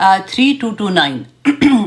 3229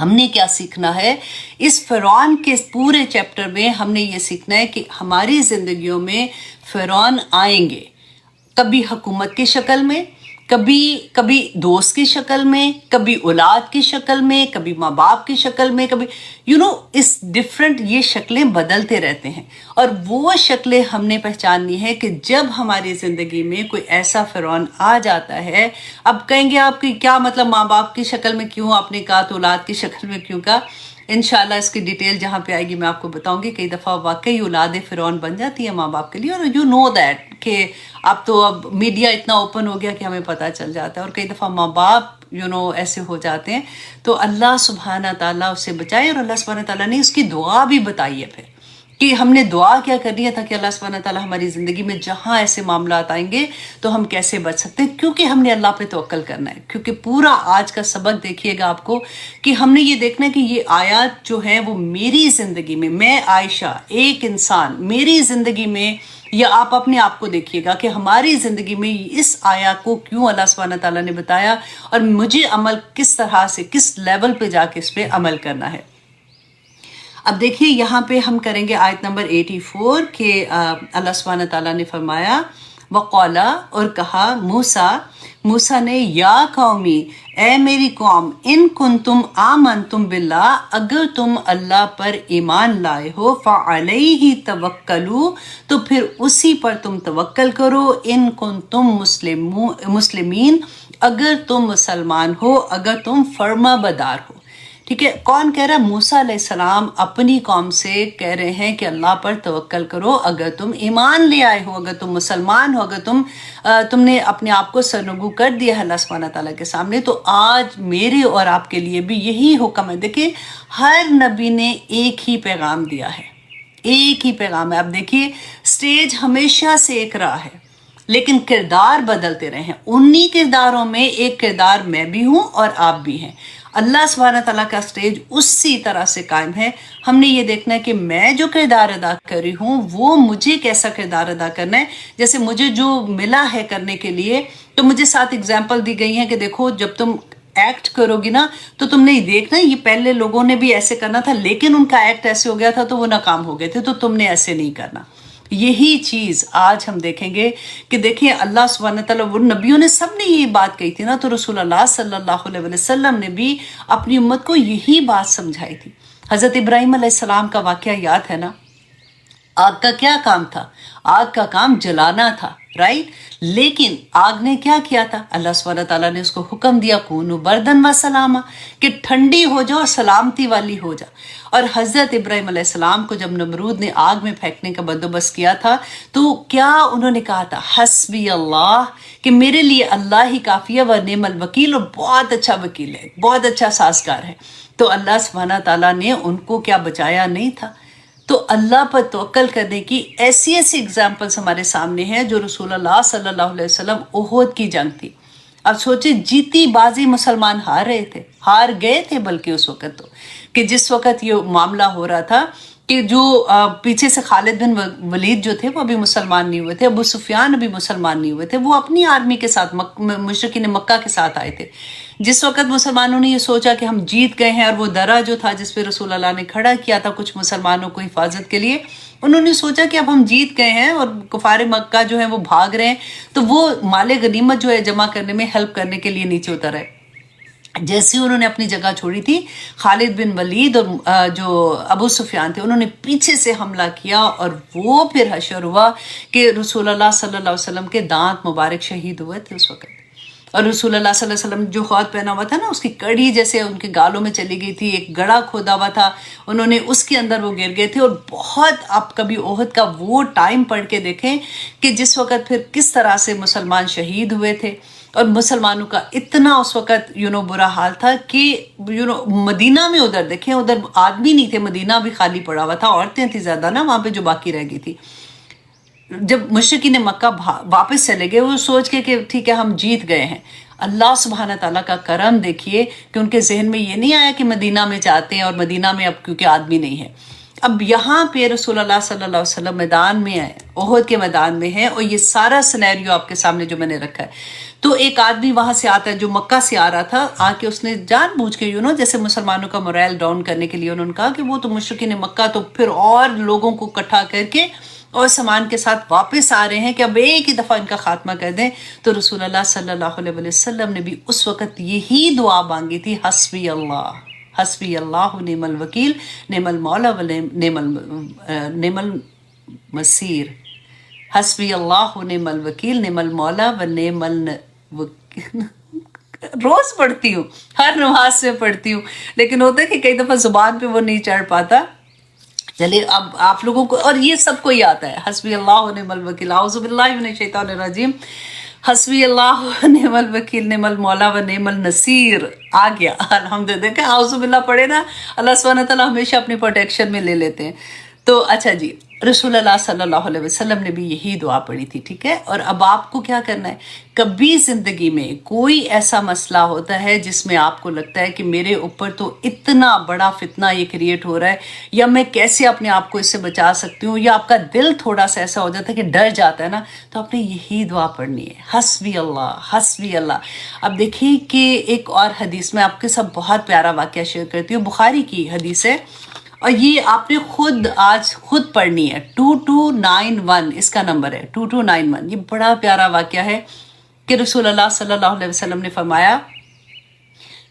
ہم نے کیا سیکھنا ہے اس فرعون کے پورے چیپٹر میں؟ ہم نے یہ سیکھنا ہے کہ ہماری زندگیوں میں فرعون آئیں گے، کبھی حکومت کی شکل میں، کبھی دوست کی شکل میں، کبھی اولاد کی شکل میں، کبھی ماں باپ کی شکل میں، کبھی اس ڈفرینٹ یہ شکلیں بدلتے رہتے ہیں، اور وہ شکلیں ہم نے پہچاننی ہے کہ جب ہماری زندگی میں کوئی ایسا فرعون آ جاتا ہے، اب کہیں گے آپ کی کیا مطلب ماں باپ کی شکل میں کیوں آپ نے کہا تو اولاد کی شکل میں کیوں کہا؟ انشاءاللہ اس کی ڈیٹیل جہاں پہ آئے گی میں آپ کو بتاؤں گی. کئی دفعہ واقعی اولاد فرعون بن جاتی ہے ماں باپ کے لیے، اور یو نو دیٹ کہ اب میڈیا اتنا اوپن ہو گیا کہ ہمیں پتہ چل جاتا ہے، اور کئی دفعہ ماں باپ ایسے ہو جاتے ہیں. تو اللہ سبحانہ تعالیٰ اسے بچائے، اور اللہ سبحانہ تعالیٰ نے اس کی دعا بھی بتائی ہے پھر کہ ہم نے دعا کیا کرنی ہے تاکہ اللہ سبحانہ تعالیٰ ہماری زندگی میں جہاں ایسے معاملات آئیں گے تو ہم کیسے بچ سکتے ہیں، کیونکہ ہم نے اللہ پہ توکل کرنا ہے. کیونکہ پورا آج کا سبق دیکھیے گا آپ کو کہ ہم نے یہ دیکھنا ہے کہ یہ آیات جو ہیں وہ میری زندگی میں عائشہ ایک انسان میری زندگی میں، یا آپ اپنے آپ کو دیکھیے گا کہ ہماری زندگی میں اس آیات کو کیوں اللہ سبحانہ تعالیٰ نے بتایا، اور مجھے عمل کس طرح سے کس لیول پہ جا کے اس پہ عمل کرنا ہے. اب دیکھیے یہاں پہ ہم کریں گے آیت نمبر 84 کہ اللہ سبحانہ تعالیٰ نے فرمایا وقالا، اور کہا موسیٰ نے یا قومی، اے میری قوم، ان کنتم آمنتم باللہ، اگر تم اللہ پر ایمان لائے ہو، فعلیہ توکلوا، تو پھر اسی پر تم توکل کرو، ان کنتم مسلمین، اگر تم مسلمان ہو، اگر تم فرما بدار ہو. ٹھیک ہے، کون کہہ رہا ہے؟ موسیٰ علیہ السلام اپنی قوم سے کہہ رہے ہیں کہ اللہ پر توکل کرو اگر تم ایمان لے آئے ہو، اگر تم مسلمان ہو، اگر تم نے اپنے آپ کو سرنگو کر دیا ہے اللہ سبحانہ تعالیٰ کے سامنے. تو آج میرے اور آپ کے لیے بھی یہی حکم ہے. دیکھیں ہر نبی نے ایک ہی پیغام دیا ہے، ایک ہی پیغام ہے. اب دیکھیے سٹیج ہمیشہ سے ایک رہا ہے، لیکن کردار بدلتے رہے ہیں. انہی کرداروں میں ایک کردار میں بھی ہوں اور آپ بھی ہیں. اللہ سبحانہ تعالیٰ کا سٹیج اسی طرح سے قائم ہے. ہم نے یہ دیکھنا ہے کہ میں جو کردار ادا کر رہی ہوں وہ مجھے کیسا کردار ادا کرنا ہے. جیسے مجھے جو ملا ہے کرنے کے لیے، تو مجھے 7 اگزامپل دی گئی ہیں کہ دیکھو جب تم ایکٹ کرو گی نا تو تم نے یہ دیکھنا یہ پہلے لوگوں نے بھی ایسے کرنا تھا، لیکن ان کا ایکٹ ایسے ہو گیا تھا تو وہ ناکام ہو گئے تھے، تو تم نے ایسے نہیں کرنا. یہی چیز آج ہم دیکھیں گے کہ دیکھیں اللہ سبحانہ تعالیٰ، وہ نبیوں نے سب نے یہ بات کہی تھی نا، تو رسول اللہ صلی اللہ علیہ وسلم نے بھی اپنی امت کو یہی بات سمجھائی تھی. حضرت ابراہیم علیہ السلام کا واقعہ یاد ہے نا؟ آگ کا کیا کام تھا؟ آگ کا کام جلانا تھا، رائٹ؟ لیکن آگ نے کیا کیا تھا؟ اللہ سبحانہ تعالیٰ نے اس کو حکم دیا کونو بردن و سلاما، کہ ٹھنڈی ہو جاؤ، سلامتی والی ہو جا. اور حضرت ابراہیم علیہ السلام کو جب نمرود نے آگ میں پھینکنے کا بندوبست کیا تھا تو کیا انہوں نے کہا تھا؟ حسبی اللہ، کہ میرے لیے اللہ ہی کافی ہے، و نعم الوکیل، اور بہت اچھا وکیل ہے، بہت اچھا سازگار ہے. تو اللہ سبحانہ تعالیٰ نے ان کو کیا بچایا نہیں تھا؟ تو اللہ پر توکل کرنے کی ایسی اگزامپلس ہمارے سامنے ہیں جو رسول اللہ صلی اللہ علیہ وسلم احد کی جنگ تھی. اب سوچیں جیتی بازی مسلمان ہار رہے تھے، ہار گئے تھے بلکہ اس وقت، تو کہ جس وقت یہ معاملہ ہو رہا تھا کہ جو پیچھے سے خالد بن ولید جو تھے وہ ابھی مسلمان نہیں ہوئے تھے، ابو سفیان ابھی مسلمان نہیں ہوئے تھے، وہ اپنی آرمی کے ساتھ مشرکین مکہ کے ساتھ آئے تھے. جس وقت مسلمانوں نے یہ سوچا کہ ہم جیت گئے ہیں، اور وہ درہ جو تھا جس پہ رسول اللہ نے کھڑا کیا تھا کچھ مسلمانوں کو حفاظت کے لیے، انہوں نے سوچا کہ اب ہم جیت گئے ہیں اور کفار مکہ جو ہیں وہ بھاگ رہے ہیں، تو وہ مال غنیمت جو ہے جمع کرنے میں ہیلپ کرنے کے لیے نیچے اتر آئے. جیسے انہوں نے اپنی جگہ چھوڑی تھی، خالد بن ولید اور جو ابو سفیان تھے انہوں نے پیچھے سے حملہ کیا، اور وہ پھر حشر ہوا کہ رسول اللہ صلی اللہ علیہ وسلم کے دانت مبارک شہید ہوئے تھے اس وقت. اور رسول اللہ صلی اللہ علیہ وسلم جو خوات پہنا ہوا تھا نا، اس کی کڑی جیسے ان کے گالوں میں چلی گئی تھی، ایک گڑھا کھودا ہوا تھا، انہوں نے اس کے اندر وہ گر گئے تھے. اور بہت آپ کبھی احد کا وہ ٹائم پڑھ کے دیکھیں کہ جس وقت پھر کس طرح سے مسلمان شہید ہوئے تھے، اور مسلمانوں کا اتنا اس وقت برا حال تھا کہ مدینہ میں ادھر دیکھیں، ادھر آدمی نہیں تھے، مدینہ بھی خالی پڑا ہوا تھا، عورتیں تھی زیادہ نا وہاں پہ جو باقی رہ گئی تھی. جب مشرکین مکہ واپس چلے گئے وہ سوچ کے کہ ٹھیک ہے ہم جیت گئے ہیں، اللہ سبحانہ تعالیٰ کا کرم دیکھیے کہ ان کے ذہن میں یہ نہیں آیا کہ مدینہ میں جاتے ہیں، اور مدینہ میں اب کیونکہ آدمی نہیں ہے. اب یہاں پہ رسول اللہ صلی اللہ علیہ وسلم میدان میں آئے، احد کے میدان میں ہیں، اور یہ سارا سینیریو آپ کے سامنے جو میں نے رکھا ہے. تو ایک آدمی وہاں سے آتا ہے جو مکہ سے آ رہا تھا، آ کے اس نے جان بوجھ کے جیسے مسلمانوں کا موریل ڈاؤن کرنے کے لیے انہوں نے کہا کہ وہ تو مشرکین مکہ تو پھر اور لوگوں کو اکٹھا کر کے اور سامان کے ساتھ واپس آ رہے ہیں کہ اب ایک ہی دفعہ ان کا خاتمہ کر دیں. تو رسول اللہ صلی اللہ علیہ وسلم نے بھی اس وقت یہی دعا مانگی تھی، حسبی اللہ نعم الوکیل نعم المولا و نعم المصیر. حسبی اللہ نعم الوکیل نعم المولا و نعم روز پڑھتی ہوں، ہر نماز سے پڑھتی ہوں، لیکن ہوتا ہے کہ کئی دفعہ زبان پہ وہ نہیں چڑھ پاتا. چلیے اب آپ لوگوں کو، اور یہ سب کو ہی آتا ہے، حسبی اللہ نعم الوکیل، اعوذ باللہ من الشیطان الرجیم، حسبی اللہ نعم الوکیل نعم المولا و نعم النصیر. آ گیا الحمدللہ. دیکھیں اعوذ باللہ پڑھے نا، اللہ سبحانہ تعالیٰ ہمیشہ اپنی پروٹیکشن میں لے لیتے ہیں. تو اچھا جی، رسول اللہ صلی اللہ علیہ وسلم نے بھی یہی دعا پڑھی تھی، ٹھیک ہے. اور اب آپ کو کیا کرنا ہے، کبھی زندگی میں کوئی ایسا مسئلہ ہوتا ہے جس میں آپ کو لگتا ہے کہ میرے اوپر تو اتنا بڑا فتنہ یہ کریٹ ہو رہا ہے، یا میں کیسے اپنے آپ کو اس سے بچا سکتی ہوں، یا آپ کا دل تھوڑا سا ایسا ہو جاتا ہے کہ ڈر جاتا ہے نا، تو آپ نے یہی دعا پڑھنی ہے، حسبی اللہ حسبی اللہ. اب دیکھیے کہ ایک اور حدیث میں آپ کے ساتھ بہت پیارا واقعہ شیئر کرتی ہوں، بخاری کی حدیث ہے، اور یہ آپ نے خود پڑھنی ہے. 2291 اس کا نمبر ہے، 2291. یہ بڑا پیارا واقعہ ہے کہ رسول اللہ صلی اللہ علیہ وسلم نے فرمایا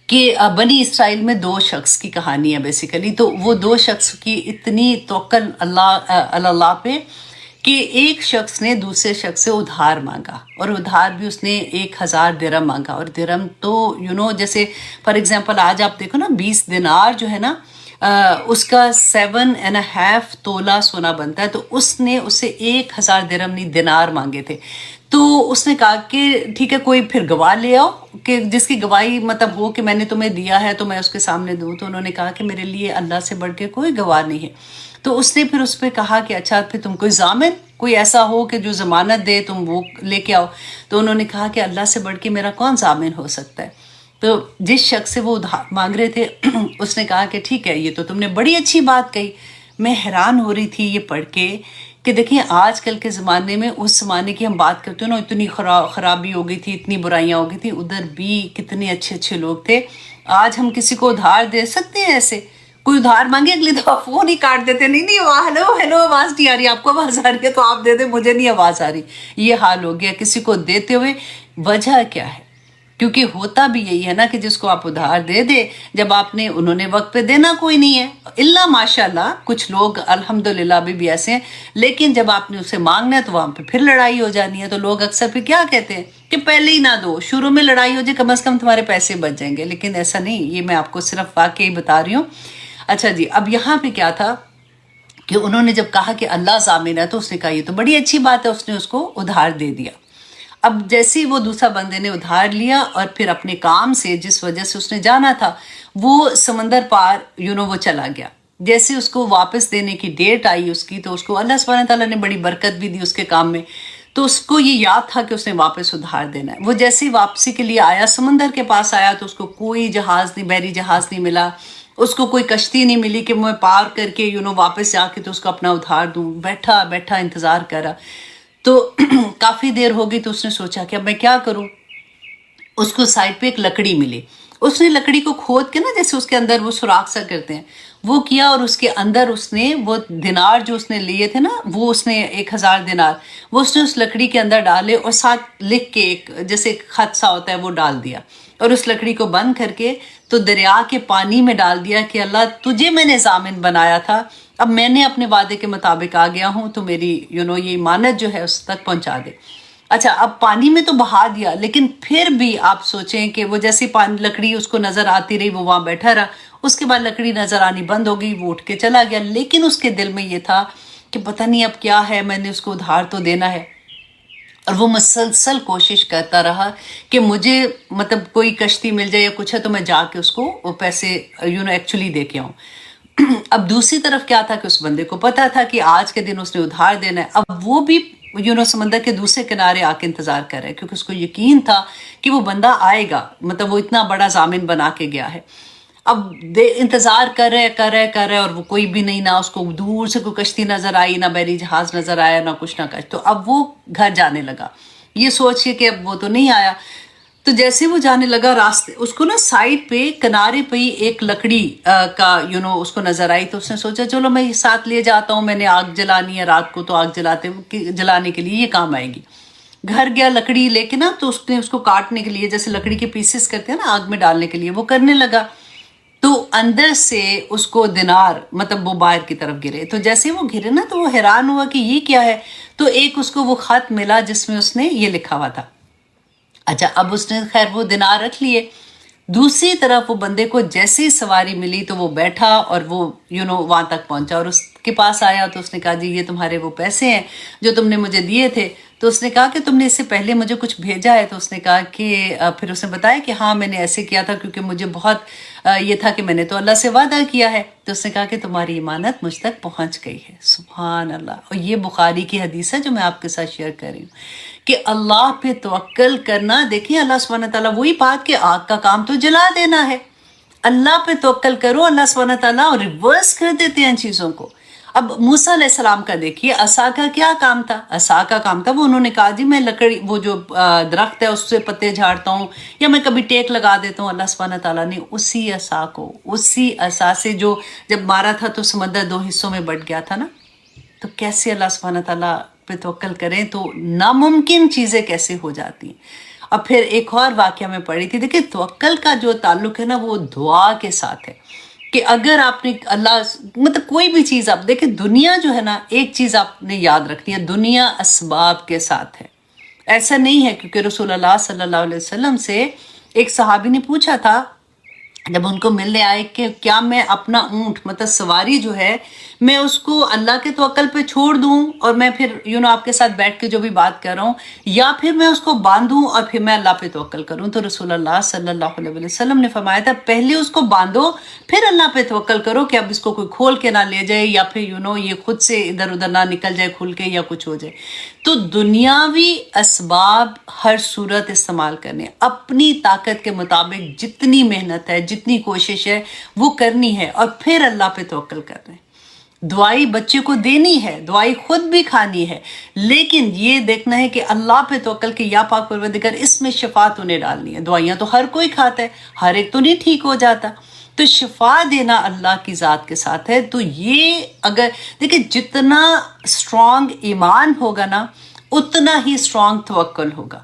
کہ بنی اسرائیل میں دو شخص کی کہانی ہے بیسیکلی. تو وہ دو شخص کی اتنی توکل اللہ پہ کہ ایک شخص نے دوسرے شخص سے ادھار مانگا، اور ادھار بھی اس نے 1000 درہم مانگا. اور درہم تو جیسے فار ایگزامپل آج آپ دیکھو نا 20 دینار جو ہے نا، اس کا 7.5 تولہ سونا بنتا ہے. تو اس نے اس سے 1000 درہم نہیں دینار مانگے تھے. تو اس نے کہا کہ ٹھیک ہے، کوئی پھر گواہ لے آؤ کہ جس کی گواہی مطلب ہو کہ میں نے تمہیں دیا ہے تو میں اس کے سامنے دوں. تو انہوں نے کہا کہ میرے لیے اللہ سے بڑھ کے کوئی گواہ نہیں ہے. تو اس نے پھر اس پہ کہا کہ اچھا پھر تم کوئی ضامن، کوئی ایسا ہو کہ جو ضمانت دے، تم وہ لے کے آؤ. تو انہوں نے کہا کہ اللہ سے بڑھ کے میرا کون ضامن ہو سکتا ہے. تو جس شخص سے وہ ادھار مانگ رہے تھے اس نے کہا کہ ٹھیک ہے، یہ تو تم نے بڑی اچھی بات کہی. میں حیران ہو رہی تھی یہ پڑھ کے کہ دیکھیں آج کل کے زمانے میں، اس زمانے کی ہم بات کرتے ہیں نا، اتنی خرابی ہو گئی تھی، اتنی برائیاں ہو گئی تھی، ادھر بھی کتنے اچھے اچھے لوگ تھے. آج ہم کسی کو ادھار دے سکتے ہیں ایسے؟ کوئی ادھار مانگے اگلی دفعہ فون ہی کاٹ دیتے، نہیں ہیلو آواز نہیں آ رہی، آپ کو آواز آ رہی ہے تو آپ دے دیں، مجھے نہیں آواز آ رہی. یہ حال ہو گیا کسی کو دیتے ہوئے. وجہ کیا ہے؟ کیونکہ ہوتا بھی یہی ہے نا کہ جس کو آپ ادھار دے دے، جب آپ نے انہوں نے وقت پہ دینا کوئی نہیں ہے، اللہ ماشاء اللہ کچھ لوگ الحمدللہ بھی ایسے ہیں، لیکن جب آپ نے اسے مانگنا ہے تو وہاں پہ پھر لڑائی ہو جانی ہے. تو لوگ اکثر پھر کیا کہتے ہیں کہ پہلے ہی نہ دو، شروع میں لڑائی ہو جائے، کم از کم تمہارے پیسے بچ جائیں گے. لیکن ایسا نہیں، یہ میں آپ کو صرف واقعی بتا رہی ہوں. اچھا جی، اب یہاں پہ کیا تھا کہ انہوں نے جب کہا کہ اللہ ضامن ہے تو اس نے کہا یہ تو بڑی اچھی بات ہے، اس نے اس کو ادھار دے دیا. اب جیسے ہی وہ دوسرا بندے نے ادھار لیا اور پھر اپنے کام سے جس وجہ سے اس نے جانا تھا وہ سمندر پار وہ چلا گیا. جیسے اس کو واپس دینے کی ڈیٹ آئی اس کی، تو اس کو اللہ سبحانہ تعالیٰ نے بڑی برکت بھی دی اس کے کام میں. تو اس کو یہ یاد تھا کہ اس نے واپس ادھار دینا ہے. وہ جیسے ہی واپسی کے لیے آیا، سمندر کے پاس آیا، تو اس کو کوئی جہاز نہیں، بحری جہاز نہیں ملا، اس کو کوئی کشتی نہیں ملی کہ میں پار کر کے واپس جا کے تو اس کو اپنا ادھار دوں. بیٹھا انتظار کرا. تو کافی دیر ہو گئی. تو اس نے سوچا کہ اب میں کیا کروں. اس کو سائڈ پہ ایک لکڑی ملی. اس نے لکڑی کو کھود کے نا، جیسے اس کے اندر وہ سوراخ سا کرتے ہیں، وہ کیا، اور اس کے اندر اس نے وہ دینار جو اس نے لیے تھے نا، وہ اس نے 1000 دینار وہ اس نے اس لکڑی کے اندر ڈالے، اور ساتھ لکھ کے ایک جیسے ایک خط سا ہوتا ہے وہ ڈال دیا، اور اس لکڑی کو بند کر کے تو دریا کے پانی میں ڈال دیا کہ اللہ تجھے میں نے ضامن بنایا تھا، اب میں نے اپنے وعدے کے مطابق آ گیا ہوں، تو میری یہ امانت جو ہے اس تک پہنچا دے. اچھا، اب پانی میں تو بہا دیا، لیکن پھر بھی آپ سوچیں کہ وہ جیسی لکڑی اس کو نظر آتی رہی، وہ وہاں بیٹھا رہا. اس کے بعد لکڑی نظر آنی بند ہو گئی، وہ اٹھ کے چلا گیا. لیکن اس کے دل میں یہ تھا کہ پتہ نہیں اب کیا ہے، میں نے اس کو ادھار تو دینا ہے. اور وہ مسلسل کوشش کرتا رہا کہ مجھے مطلب کوئی کشتی مل جائے یا کچھ ہے تو میں جا کے اس کو وہ پیسے ایکچولی دے کے آؤں. اب دوسری طرف کیا تھا کہ اس بندے کو پتا تھا کہ آج کے دن اس نے ادھار دینا ہے. اب وہ بھی سمندر کے دوسرے کنارے آ کے انتظار کر رہے، کیونکہ اس کو یقین تھا کہ وہ بندہ آئے گا، مطلب وہ اتنا بڑا ضامن بنا کے گیا ہے. اب انتظار کر رہے اور وہ کوئی بھی نہیں، نہ اس کو دور سے کوئی کشتی نظر آئی، نہ بحری جہاز نظر آیا، نہ کچھ نہ کچھ. تو اب وہ گھر جانے لگا یہ سوچ کے کہ اب وہ تو نہیں آیا. تو جیسے وہ جانے لگا راستے اس کو نا سائڈ پہ کنارے پہ ہی ایک لکڑی کا اس کو نظر آئی. تو اس نے سوچا چلو میں یہ ساتھ لے جاتا ہوں، میں نے آگ جلانی ہے رات کو، تو آگ جلانے کے لیے یہ کام آئے گی. گھر گیا لکڑی لے کے نا، تو اس نے اس کو کاٹنے کے لیے جیسے لکڑی کے پیسز کرتے ہیں نا آگ میں ڈالنے کے لیے، وہ کرنے لگا. تو اندر سے اس کو دینار مطلب وہ باہر کی طرف گرے. تو جیسے وہ گرے نا تو وہ حیران ہوا کہ یہ کیا ہے. تو ایک اس کو وہ خط ملا جس میں اس نے یہ لکھا ہوا تھا. اچھا اب اس نے خیر وہ دینار رکھ لیے. دوسری طرف وہ بندے کو جیسے ہی سواری ملی تو وہ بیٹھا اور وہ وہاں تک پہنچا اور اس کے پاس آیا. تو اس نے کہا جی یہ تمہارے وہ پیسے ہیں جو تم نے مجھے دیے تھے. تو اس نے کہا کہ تم نے اس سے پہلے مجھے کچھ بھیجا ہے. تو اس نے کہا کہ پھر اس نے بتایا کہ ہاں میں نے ایسے کیا تھا کیونکہ مجھے بہت یہ تھا کہ میں نے تو اللہ سے وعدہ کیا ہے. تو اس نے کہا کہ تمہاری امانت مجھ تک پہنچ گئی ہے. سبحان اللہ. اور یہ بخاری کی حدیث ہے جو میں آپ کے ساتھ شیئر کر رہی ہوں کہ اللہ پہ توکل کرنا. دیکھیں اللہ سبحانہ تعالیٰ وہی بات کہ آگ کا کام تو جلا دینا ہے، اللہ پہ توکل کرو، اللہ سبحانہ تعالیٰ ریورس کر دیتے ہیں ان چیزوں کو. اب موسیٰ علیہ السلام کا دیکھیے عصا کا کیا کام تھا. عصا کا کام تھا وہ انہوں نے کہا جی میں لکڑی وہ جو درخت ہے اس سے پتے جھاڑتا ہوں یا میں کبھی ٹیک لگا دیتا ہوں. اللہ سبحانہ تعالیٰ نے اسی عصا کو اسی عصا سے جو جب مارا تھا تو سمندر 2 حصوں میں بٹ گیا تھا نا. تو کیسے اللہ سبحانہ تعالیٰ پہ توکل کریں تو ناممکن چیزیں کیسے ہو جاتی ہیں. اب پھر ایک اور واقعہ میں پڑھی تھی. دیکھیں توکل کا جو تعلق ہے نا وہ دعا کے ساتھ ہے کہ اگر آپ نے اللہ مطلب کوئی بھی چیز آپ دیکھیں دنیا جو ہے نا ایک چیز آپ نے یاد رکھنی ہے، دنیا اسباب کے ساتھ ہے. ایسا نہیں ہے کیونکہ رسول اللہ صلی اللہ علیہ وسلم سے ایک صحابی نے پوچھا تھا جب ان کو ملنے آئے کہ کیا میں اپنا اونٹ مطلب سواری جو ہے میں اس کو اللہ کے توکل پہ چھوڑ دوں اور میں پھر آپ کے ساتھ بیٹھ کے جو بھی بات کر رہا ہوں، یا پھر میں اس کو باندھوں اور پھر میں اللہ پہ توکل کروں. تو رسول اللہ صلی اللہ علیہ وسلم نے فرمایا تھا پہلے اس کو باندھو پھر اللہ پہ توکل کرو کہ اب اس کو کوئی کھول کے نہ لے جائے یا پھر یہ خود سے ادھر ادھر نہ نکل جائے کھل کے یا کچھ ہو جائے. تو دنیاوی اسباب ہر صورت استعمال کرنے، اپنی طاقت کے مطابق جتنی محنت ہے جتنی کوشش ہے وہ کرنی ہے اور پھر اللہ پہ توکل کرنا ہے. دعائی بچے کو دینی ہے، دعائی خود بھی کھانی ہے، لیکن یہ دیکھنا ہے کہ اللہ پہ توکل کہ یا پاک پروردگار اس میں شفا تو نے ڈالنی ہے. دعائیاں تو ہر کوئی کھاتا ہے، ہر ایک تو نہیں ٹھیک ہو جاتا. تو شفا دینا اللہ کی ذات کے ساتھ ہے. تو یہ اگر دیکھیں جتنا اسٹرانگ ایمان ہوگا نا اتنا ہی اسٹرانگ توکل ہوگا.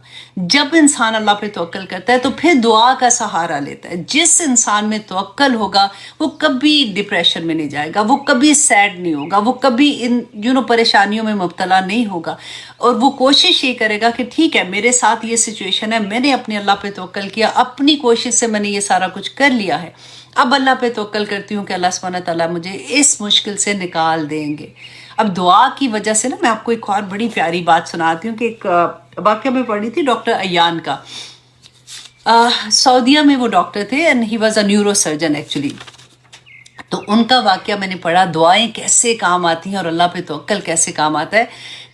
جب انسان اللہ پہ توکل کرتا ہے تو پھر دعا کا سہارا لیتا ہے. جس انسان میں توکل ہوگا وہ کبھی ڈپریشن میں نہیں جائے گا، وہ کبھی سیڈ نہیں ہوگا، وہ کبھی ان پریشانیوں میں مبتلا نہیں ہوگا، اور وہ کوشش یہ کرے گا کہ ٹھیک ہے میرے ساتھ یہ سچویشن ہے، میں نے اپنے اللہ پہ توکل کیا، اپنی کوشش سے میں نے یہ سارا کچھ کر لیا ہے، اب اللہ پہ توکل کرتی ہوں کہ اللہ سبحانہ تعالیٰ مجھے اس مشکل سے نکال دیں گے. اب دعا کی وجہ سے نا میں آپ کو ایک اور بڑی پیاری بات سناتی ہوں کہ ایک واقعہ میں پڑھی تھی ڈاکٹر ایان کا. سعودیہ میں وہ ڈاکٹر تھے and he was a neuro surgeon actually. تو ان کا واقعہ میں نے پڑھا دعائیں کیسے کام آتی ہیں اور اللہ پہ توکل کیسے کام آتا ہے.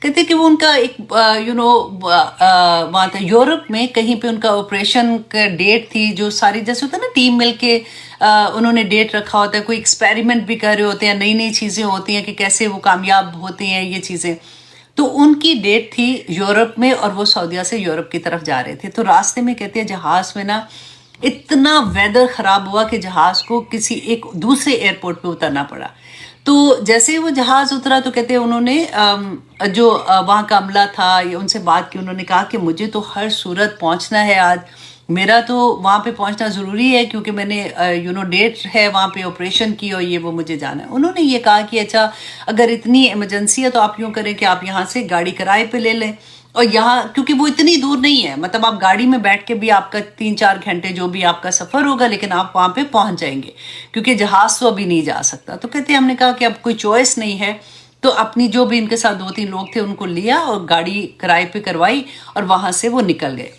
کہتے کہ وہ ان کا ایک وہاں تھا یورپ میں کہیں پہ ان کا آپریشن کا ڈیٹ تھی، جو ساری جیسے ہوتا ہے نا ٹیم مل کے انہوں نے ڈیٹ رکھا ہوتا ہے، کوئی ایکسپیریمنٹ بھی کر رہے ہوتے ہیں، نئی نئی چیزیں ہوتی ہیں کہ کیسے وہ کامیاب ہوتی ہیں یہ چیزیں. تو ان کی ڈیٹ تھی یورپ میں اور وہ سعودیہ سے یورپ کی طرف جا رہے تھے. تو راستے میں کہتے ہیں جہاز میں نا اتنا ویدر خراب ہوا کہ جہاز کو کسی ایک دوسرے ایئرپورٹ پہ اترنا پڑا. تو جیسے ہی وہ جہاز اترا تو کہتے ہیں انہوں نے جو وہاں کا عملہ تھا ان سے بات کی. انہوں نے کہا کہ مجھے تو ہر صورت پہنچنا ہے، آج میرا تو وہاں پہ پہنچنا ضروری ہے کیونکہ میں نے ڈیٹ ہے وہاں پہ آپریشن کی اور یہ وہ مجھے جانا ہے. انہوں نے یہ کہا کہ اچھا اگر اتنی ایمرجنسی ہے تو آپ یوں کریں کہ آپ یہاں سے گاڑی کرائے پہ لے لیں، اور یہاں کیونکہ وہ اتنی دور نہیں ہے، مطلب آپ گاڑی میں بیٹھ کے بھی آپ کا 3-4 گھنٹے جو بھی آپ کا سفر ہوگا لیکن آپ وہاں پہ پہنچ جائیں گے کیونکہ جہاز تو ابھی نہیں جا سکتا. تو کہتے ہیں ہم نے کہا کہ اب کوئی چوائس نہیں ہے، تو اپنی جو بھی ان کے ساتھ 2-3 لوگ تھے ان کو لیا اور گاڑی کرائے پہ کروائی اور وہاں سے وہ نکل گئے.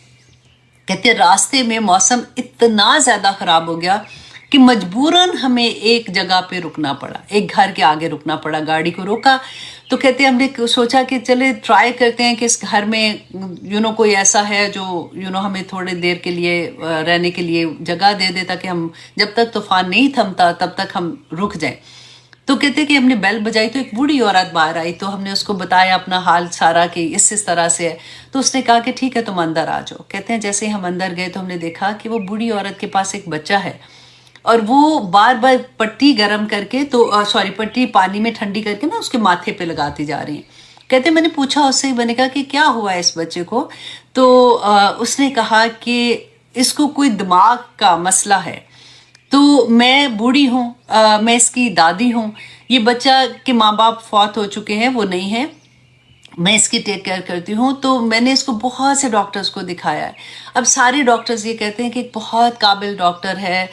کہتے ہیں راستے میں موسم اتنا زیادہ خراب ہو گیا کہ مجبوراً ہمیں ایک جگہ پہ رکنا پڑا، ایک گھر کے آگے رکنا پڑا، گاڑی کو روکا تو کہتے ہیں ہم نے سوچا کہ چلے ٹرائی کرتے ہیں کہ اس گھر میں کوئی ایسا ہے جو ہمیں تھوڑے دیر کے لیے رہنے کے لیے جگہ دے دے، تاکہ ہم جب تک طوفان نہیں تھمتا تب تک ہم رک جائیں۔ تو کہتے کہ ہم نے بیل بجائی تو ایک بوڑھی عورت باہر آئی، تو ہم نے اس کو بتایا اپنا حال سارا کہ اس طرح سے ہے، تو اس نے کہا کہ ٹھیک ہے تم اندر آ جاؤ۔ کہتے ہیں جیسے ہی ہم اندر گئے تو ہم نے دیکھا کہ وہ بوڑھی عورت کے پاس ایک بچہ ہے، اور وہ بار بار پٹی گرم کر کے پٹی پانی میں ٹھنڈی کر کے نا اس کے ماتھے پہ لگاتی جا رہی ہیں۔ کہتے میں نے پوچھا اس سے، میں نے کہا کہ کیا ہوا ہے اس بچے کو؟ تو اس نے کہا کہ اس کو کوئی دماغ کا مسئلہ ہے، تو میں بوڑھی ہوں، میں اس کی دادی ہوں، یہ بچہ کے ماں باپ فوت ہو چکے ہیں، وہ نہیں ہے، میں اس کی ٹیک کیئر کرتی ہوں، تو میں نے اس کو بہت سے ڈاکٹرز کو دکھایا ہے۔ اب سارے ڈاکٹرز یہ کہتے ہیں کہ ایک بہت قابل ڈاکٹر ہے،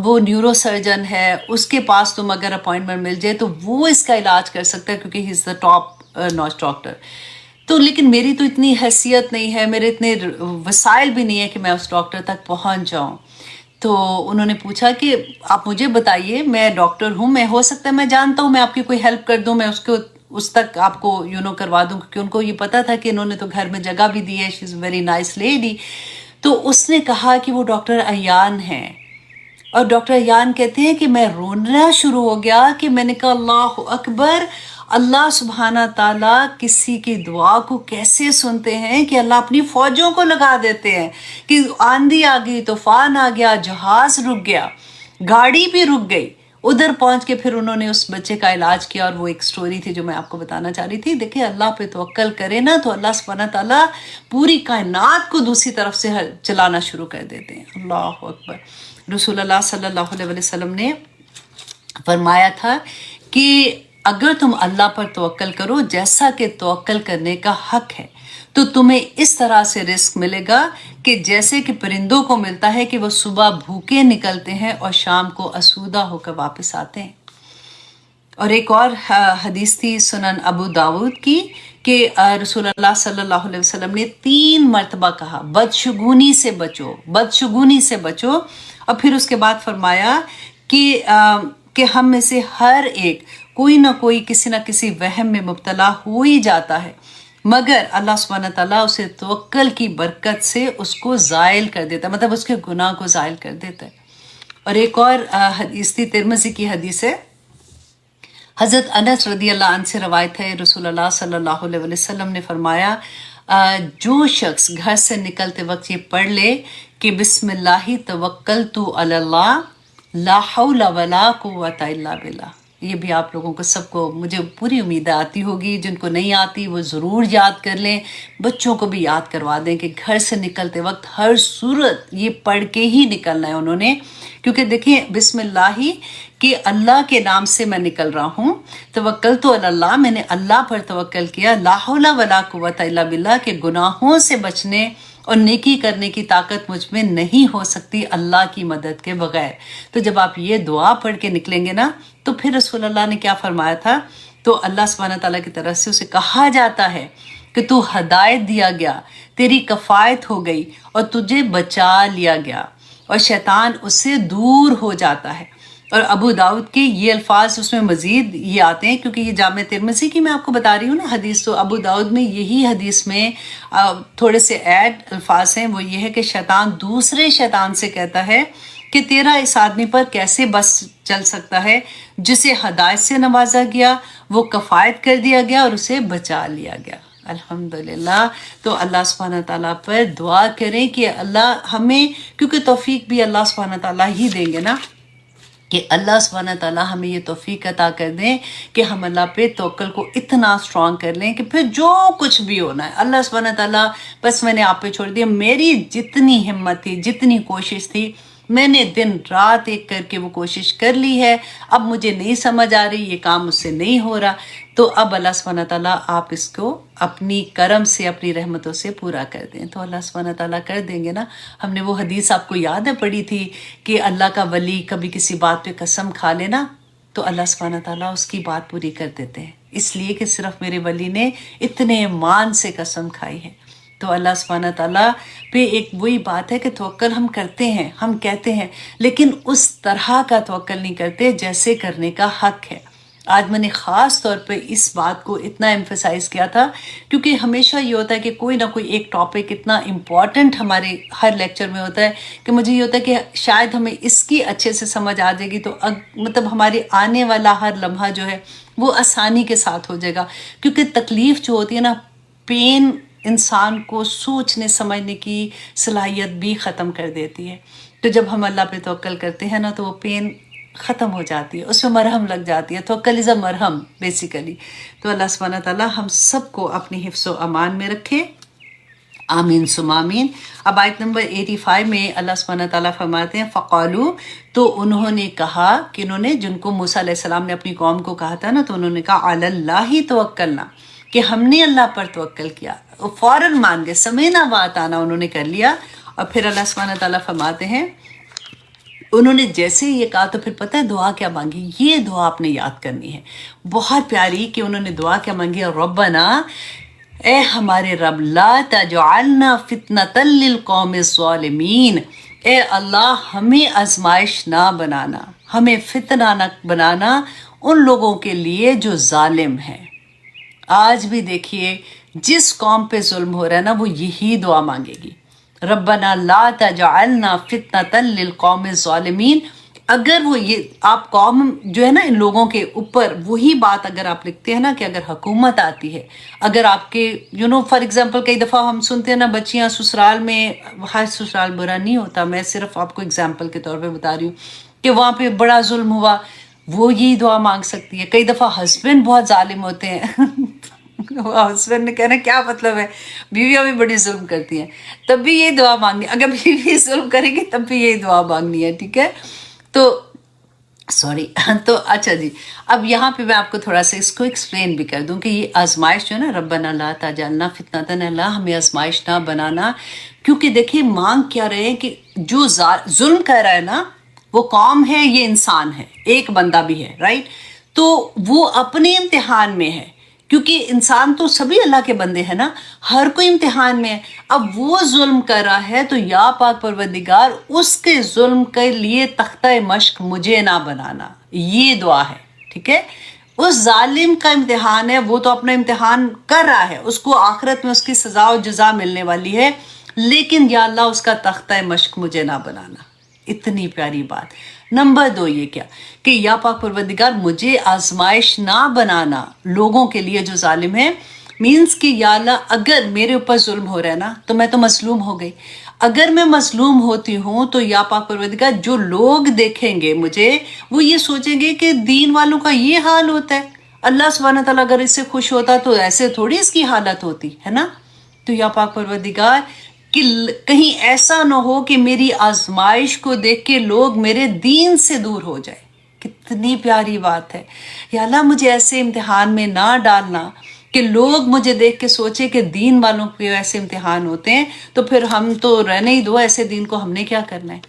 وہ نیورو سرجن ہے، اس کے پاس تم اگر اپوائنٹمنٹ مل جائے تو وہ اس کا علاج کر سکتا ہے، کیونکہ ہی از دا ٹاپ نوچ ڈاکٹر۔ تو لیکن میری تو اتنی حیثیت نہیں ہے، میرے اتنے وسائل بھی نہیں ہے کہ میں اس ڈاکٹر تک پہنچ جاؤں۔ تو انہوں نے پوچھا کہ آپ مجھے بتائیے، میں ڈاکٹر ہوں، میں ہو سکتا ہے میں جانتا ہوں میں آپ کی کوئی ہیلپ کر دوں، میں اس تک آپ کو کروا دوں، کیونکہ ان کو یہ پتا تھا کہ انہوں نے تو گھر میں جگہ بھی دی ہے، شی از اے ویری نائس لیڈی۔ تو اس نے کہا کہ وہ ڈاکٹر ایان ہیں، اور ڈاکٹر ایان کہتے ہیں کہ میں رونا شروع ہو گیا، کہ میں نے کہا اللہ اکبر، اللہ سبحانہ تعالیٰ کسی کی دعا کو کیسے سنتے ہیں کہ اللہ اپنی فوجوں کو لگا دیتے ہیں، کہ آندھی آ گئی، طوفان آ گیا، جہاز رک گیا، گاڑی بھی رک گئی، ادھر پہنچ کے پھر انہوں نے اس بچے کا علاج کیا۔ اور وہ ایک سٹوری تھی جو میں آپ کو بتانا چاہ رہی تھی۔ دیکھیں اللہ پہ توکل کرے نا تو اللہ سبحانہ تعالیٰ پوری کائنات کو دوسری طرف سے چلانا شروع کر دیتے ہیں۔ اللہ اکبر۔ رسول اللہ صلی اللہ علیہ وسلم نے فرمایا تھا کہ اگر تم اللہ پر توکل کرو جیسا کہ توکل کرنے کا حق ہے، تو تمہیں اس طرح سے رزق ملے گا کہ جیسے کہ پرندوں کو ملتا ہے کہ وہ صبح بھوکے نکلتے ہیں اور شام کو اسودہ ہو کر واپس آتے ہیں۔ اور ایک اور حدیث تھی سنن ابو داود کی کہ رسول اللہ صلی اللہ علیہ وسلم نے 3 مرتبہ کہا بدشگونی سے بچو، بدشگونی سے بچو، اور پھر اس کے بعد فرمایا کہ ہم میں سے ہر ایک کوئی نہ کوئی کسی نہ کسی وہم میں مبتلا ہو ہی جاتا ہے، مگر اللہ سبحانہ تعالیٰ اسے توکل کی برکت سے اس کو زائل کر دیتا ہے، مطلب اس کے گناہ کو زائل کر دیتا ہے۔ اور ایک اور حدیث تھی، ترمذی کی حدیث ہے، حضرت انس رضی اللہ عنہ سے روایت ہے، رسول اللہ صلی اللہ علیہ وسلم نے فرمایا جو شخص گھر سے نکلتے وقت یہ پڑھ لے کہ بسم اللہ توکلت علی اللہ لا حول ولا قوت الا باللہ، یہ بھی آپ لوگوں کو سب کو مجھے پوری امید آتی ہوگی، جن کو نہیں آتی وہ ضرور یاد کر لیں، بچوں کو بھی یاد کروا دیں کہ گھر سے نکلتے وقت ہر صورت یہ پڑھ کے ہی نکلنا ہے انہوں نے، کیونکہ دیکھیں بسم اللہ کہ اللہ کے نام سے میں نکل رہا ہوں، توکلت علی اللہ میں نے اللہ پر توکل کیا، لا حول ولا قوت الا باللہ کہ گناہوں سے بچنے اور نیکی کرنے کی طاقت مجھ میں نہیں ہو سکتی اللہ کی مدد کے بغیر۔ تو جب آپ یہ دعا پڑھ کے نکلیں گے نا تو پھر رسول اللہ نے کیا فرمایا تھا، تو اللہ سبحانہ تعالیٰ کی طرف سے اسے کہا جاتا ہے کہ تو ہدایت دیا گیا، تیری کفایت ہو گئی اور تجھے بچا لیا گیا، اور شیطان اس سے دور ہو جاتا ہے۔ اور ابو داؤد کے یہ الفاظ اس میں مزید یہ آتے ہیں، کیونکہ یہ جامع ترمذی کی میں آپ کو بتا رہی ہوں نا حدیث، تو ابو داؤد میں یہی حدیث میں تھوڑے سے ایڈ الفاظ ہیں، وہ یہ ہے کہ شیطان دوسرے شیطان سے کہتا ہے کہ تیرا اس آدمی پر کیسے بس چل سکتا ہے جسے ہدایت سے نوازا گیا، وہ کفایت کر دیا گیا اور اسے بچا لیا گیا۔ الحمدللہ۔ تو اللہ سبحانہ تعالیٰ پر دعا کریں کہ اللہ ہمیں، کیونکہ توفیق بھی اللہ سبحانہ تعالیٰ ہی دیں گے نا، کہ اللہ سبحانہ تعالیٰ ہمیں یہ توفیق عطا کر دیں کہ ہم اللہ پہ توکل کو اتنا سٹرونگ کر لیں کہ پھر جو کچھ بھی ہونا ہے اللہ سبحانہ تعالیٰ، بس میں نے آپ پہ چھوڑ دیا، میری جتنی ہمت تھی، جتنی کوشش تھی، میں نے دن رات ایک کر کے وہ کوشش کر لی ہے، اب مجھے نہیں سمجھ آ رہی، یہ کام مجھ سے نہیں ہو رہا، تو اب اللہ سبحانہ تعالیٰ آپ اس کو اپنی کرم سے، اپنی رحمتوں سے پورا کر دیں، تو اللہ سبحانہ تعالیٰ کر دیں گے نا۔ ہم نے وہ حدیث آپ کو یاد ہے پڑھی تھی کہ اللہ کا ولی کبھی کسی بات پہ قسم کھا لینا تو اللہ سبحانہ تعالیٰ اس کی بات پوری کر دیتے ہیں، اس لیے کہ صرف میرے ولی نے اتنے ایمان سے قسم کھائی ہے۔ تو اللہ سبحانہ تعالیٰ پہ ایک وہی بات ہے کہ توکل ہم کرتے ہیں، ہم کہتے ہیں، لیکن اس طرح کا توکل نہیں کرتے جیسے کرنے کا حق ہے۔ آج میں نے خاص طور پہ اس بات کو اتنا ایمفسائز کیا تھا کیونکہ ہمیشہ یہ ہوتا ہے کہ کوئی نہ کوئی ایک ٹاپک اتنا امپورٹنٹ ہمارے ہر لیکچر میں ہوتا ہے کہ مجھے یہ ہوتا ہے کہ شاید ہمیں اس کی اچھے سے سمجھ آ جائے گی تو مطلب ہماری آنے والا ہر لمحہ جو ہے وہ آسانی کے ساتھ ہو جائے گا، کیونکہ تکلیف جو ہوتی ہے نا، پین انسان کو سوچنے سمجھنے کی صلاحیت بھی ختم کر دیتی ہے۔ تو جب ہم اللہ پہ توکل کرتے ہیں نا تو وہ پین ختم ہو جاتی ہے، اس میں مرہم لگ جاتی ہے۔ توکل از اے مرہم بیسیکلی۔ تو اللہ سبحانہ تعالیٰ ہم سب کو اپنی حفظ و امان میں رکھے، آمین ثم آمین۔ اب آیت نمبر 85 میں اللہ سبحانہ تعالیٰ فرماتے ہیں فقالو، تو انہوں نے کہا کہ انہوں نے، جن کو موسیٰ علیہ السلام نے اپنی قوم کو کہا تھا نا، تو انہوں نے کہا علی اللہ توکلنا، کہ ہم نے اللہ پر توکل کیا۔ فوراً مان گئے، سمعنا وأطعنا انہوں نے کر لیا۔ اور پھر اللہ سبحانہ تعالیٰ فرماتے ہیں انہوں نے جیسے یہ کہا تو پھر پتہ ہے دعا کیا مانگی؟ یہ دعا آپ نے یاد کرنی ہے، بہت پیاری، کہ انہوں نے دعا کیا مانگی؟ ربنا، اے ہمارے رب، لا تجعلنا فتنة للقوم الظالمین، اے اللہ ہمیں آزمائش نہ بنانا، ہمیں فتنہ نہ بنانا ان لوگوں کے لیے جو ظالم ہیں۔ آج بھی دیکھیے جس قوم پہ ظلم ہو رہا ہے نا، وہ یہی دعا مانگے گی، ربنا لا تجعلنا فتنة للقوم الظالمین۔ اگر وہ یہ آپ قوم جو ہے نا ان لوگوں کے اوپر، وہی بات اگر آپ لکھتے ہیں نا کہ اگر حکومت آتی ہے، اگر آپ کے فار ایگزامپل کئی دفعہ ہم سنتے ہیں نا بچیاں سسرال میں، ہر سسرال برا نہیں ہوتا، میں صرف آپ کو ایگزامپل کے طور پہ بتا رہی ہوں کہ وہاں پہ بڑا ظلم ہوا، وہ یہی دعا مانگ سکتی ہے۔ کئی دفعہ ہسبینڈ بہت ظالم ہوتے ہیں ہسبینڈ نے کہنا کیا مطلب ہے، بیویاں بھی بڑی ظلم کرتی ہیں، تب بھی یہی دعا مانگنی، اگر بیوی ظلم کرے گی تب بھی یہی دعا مانگنی ہے، ٹھیک ہے؟ تو سوری تو اچھا جی، اب یہاں پہ میں آپ کو تھوڑا سا اس کو ایکسپلین بھی کر دوں کہ یہ آزمائش جو ہے نا، ربنا لا تجعلنا فتنة، اللہ ہمیں آزمائش نہ بنانا، کیونکہ دیکھیں مانگ کیا رہے ہیں کہ جو ظلم کر رہا ہے نا، وہ قوم ہے، یہ انسان ہے، ایک بندہ بھی ہے، رائٹ؟ تو وہ اپنے امتحان میں ہے، کیونکہ انسان تو سبھی اللہ کے بندے ہیں نا، ہر کوئی امتحان میں ہے۔ اب وہ ظلم کر رہا ہے تو یا پاک پروردگار اس کے ظلم کے لیے تختہ مشق مجھے نہ بنانا، یہ دعا ہے، ٹھیک ہے؟ اس ظالم کا امتحان ہے، وہ تو اپنا امتحان کر رہا ہے، اس کو آخرت میں اس کی سزا و جزا ملنے والی ہے، لیکن یا اللہ اس کا تختہ مشق مجھے نہ بنانا۔ اتنی پیاری بات۔ نمبر 2 یہ کیا کہ یا پاک پروردگار مجھے آزمائش نہ بنانا لوگوں کے لیے جو ظالم ہے، مینس کہ یا اللہ اگر میرے اوپر ظلم ہو رہا ہے نا تو میں تو مظلوم ہو گئی، اگر میں مظلوم ہوتی ہوں تو یا پاک پروردگار جو لوگ دیکھیں گے مجھے، وہ یہ سوچیں گے کہ دین والوں کا یہ حال ہوتا ہے، اللہ سبحانہ تعالیٰ اگر اس سے خوش ہوتا تو ایسے تھوڑی اس کی حالت ہوتی ہے نا۔ تو یا پاک پروردگار کہ کہیں ایسا نہ ہو کہ میری آزمائش کو دیکھ کے لوگ میرے دین سے دور ہو جائے۔ کتنی پیاری بات ہے، یا اللہ مجھے ایسے امتحان میں نہ ڈالنا کہ لوگ مجھے دیکھ کے سوچے کہ دین والوں کے ایسے امتحان ہوتے ہیں تو پھر ہم تو رہنے ہی دو، ایسے دین کو ہم نے کیا کرنا ہے،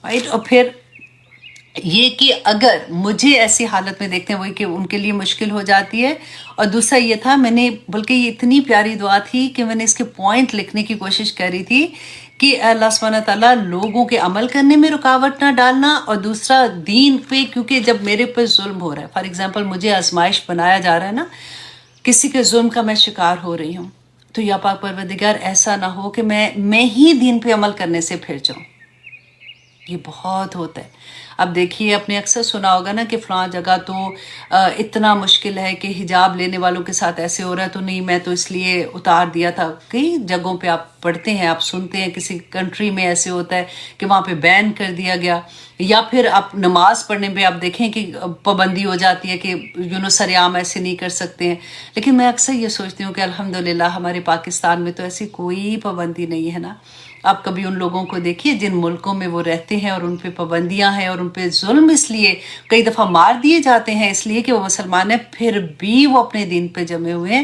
رائٹ؟ اور پھر یہ کہ اگر مجھے ایسی حالت میں دیکھتے ہیں وہی کہ ان کے لیے مشکل ہو جاتی ہے۔ اور دوسرا یہ تھا، میں نے بلکہ یہ اتنی پیاری دعا تھی کہ میں نے اس کے پوائنٹ لکھنے کی کوشش کر رہی تھی کہ اے اللہ سبحانہ تعالیٰ لوگوں کے عمل کرنے میں رکاوٹ نہ ڈالنا، اور دوسرا دین پہ، کیونکہ جب میرے پہ ظلم ہو رہا ہے، فار ایگزامپل مجھے آزمائش بنایا جا رہا ہے نا، کسی کے ظلم کا میں شکار ہو رہی ہوں، تو یا پاک پروردگار ایسا نہ ہو کہ میں ہی دین پہ عمل کرنے سے پھر جاؤں۔ یہ بہت ہوتا ہے۔ اب دیکھیے آپ نے اکثر سنا ہوگا نا کہ فلاں جگہ تو اتنا مشکل ہے کہ حجاب لینے والوں کے ساتھ ایسے ہو رہا ہے، تو نہیں میں تو اس لیے اتار دیا تھا۔ کئی جگہوں پہ آپ پڑھتے ہیں، آپ سنتے ہیں کسی کنٹری میں ایسے ہوتا ہے کہ وہاں پہ بین کر دیا گیا، یا پھر آپ نماز پڑھنے پہ آپ دیکھیں کہ پابندی ہو جاتی ہے کہ سریعام ایسے نہیں کر سکتے ہیں۔ لیکن میں اکثر یہ سوچتی ہوں کہ الحمدللہ ہمارے پاکستان میں تو ایسی کوئی پابندی نہیں ہے نا۔ آپ کبھی ان لوگوں کو دیکھیے جن ملکوں میں وہ رہتے ہیں اور ان پہ پابندیاں ہیں اور ان پہ ظلم اس لیے کئی دفعہ مار دیے جاتے ہیں اس لیے کہ وہ مسلمان ہیں، پھر بھی وہ اپنے دین پہ جمے ہوئے ہیں۔